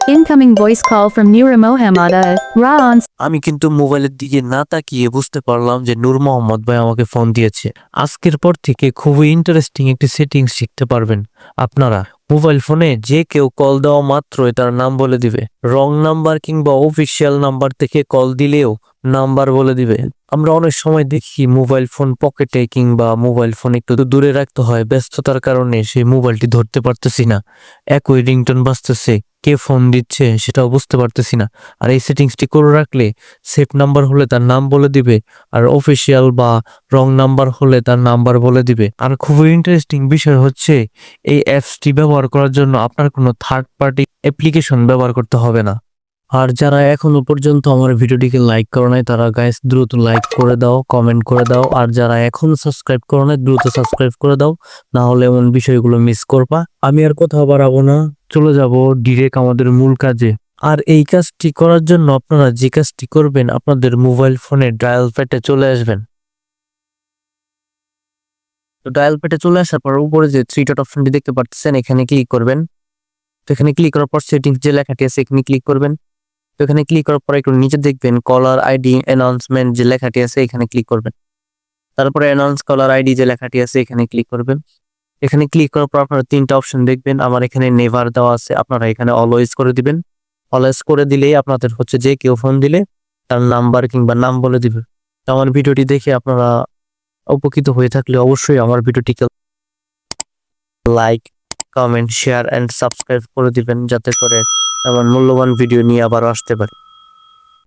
Incoming voice call from Nura Mohammad. Ra on. আমি কিন্তু মোবাইলের দিকে না তাকিয়ে বুঝতে পারলাম যে নূর মোহাম্মদ ভাই আমাকে ফোন দিয়েছে। আজকের পর থেকে খুবই ইন্টারেস্টিং একটি সেটিংস শিখতে পারবেন আপনারা। মোবাইল ফোনে যে কেউ কল দেওয়া মাত্রই তার নাম বলে দিবে। রং নাম্বার কিংবা অফিসিয়াল নাম্বার থেকে কল দিলেও নাম্বার বলে দিবে। আমরা অনেক সময় দেখি মোবাইল ফোন পকেটে কিংবা মোবাইল ফোন একটু দূরে রাখতে হয়, ব্যস্ততার কারণে সেই মোবাইলটি ধরতে পারতেছি না। একই রিংটোন বাজতেছে, কে ফোন দিচ্ছে সেটাও বুঝতে পারতেছি না। আর এই সেটিংসটি করে রাখলে সেভ নাম্বার হলে তার নাম বলে দিবে, আর অফিসিয়াল বা রং নাম্বার হলে তার নাম্বার বলে দিবে। আর খুবই ইন্টারেস্টিং বিষয় হচ্ছে এই অ্যাপসটি ব্যবহার করার জন্য আপনার কোনো থার্ড পার্টি অ্যাপ্লিকেশন ব্যবহার করতে হবে না। আর যারা এখনো পর্যন্ত আমার ভিডিওটিকে লাইক করো নাই তারা গাইস দ্রুত লাইক করে দাও, কমেন্ট করে দাও। আর যারা এখনো সাবস্ক্রাইব করো নাই দ্রুত সাবস্ক্রাইব করে দাও, না হলে এমন বিষয়গুলো মিস করবা। আমি আর কথা বাড়াবো না, চলে যাব ডিরেক্ট আমাদের মূল কাজে। আর এই কাজটি করার জন্য আপনারা যে কাজটি করবেন, আপনাদের মোবাইল ফোনে ডায়াল প্যাডে চলে আসবেন। তো ডায়াল প্যাডে চলে আসার পর উপরে যে থ্রি ডট অপশনটি দেখতে পাচ্ছেন এখানে ক্লিক করবেন। তো এখানে ক্লিক করার পর সেটিংস যে লেখাটি আছে এখানে ক্লিক করবেন। তো এখানে ক্লিক করার পর একটু নিচে দেখবেন কলার আইডি অ্যানাউন্সমেন্ট যে লেখাটি আছে এখানে ক্লিক করবেন। তারপরে অ্যানাউন্স কলার আইডি যে লেখাটি আছে এখানে ক্লিক করবেন। এখানে ক্লিক করার পর আপনারা তিনটা অপশন দেখবেন। আমার এখানে নেভার দেওয়া আছে, আপনারা এখানে অলওয়েজ করে দিবেন। অলওয়েজ করে দিলেই আপনাদের হচ্ছে যে কেউ ফোন দিলে তার নাম্বার কিংবা নাম বলে দিবে। তো আমার ভিডিওটি দেখে আপনারা উপকৃত হয়ে থাকলে অবশ্যই আমার ভিডিওটিকে like, comment, share and subscribe করে দিবেন, যাতে করে আমার মূল্যবান ভিডিও নিয়ে আবারও আসতে পারি।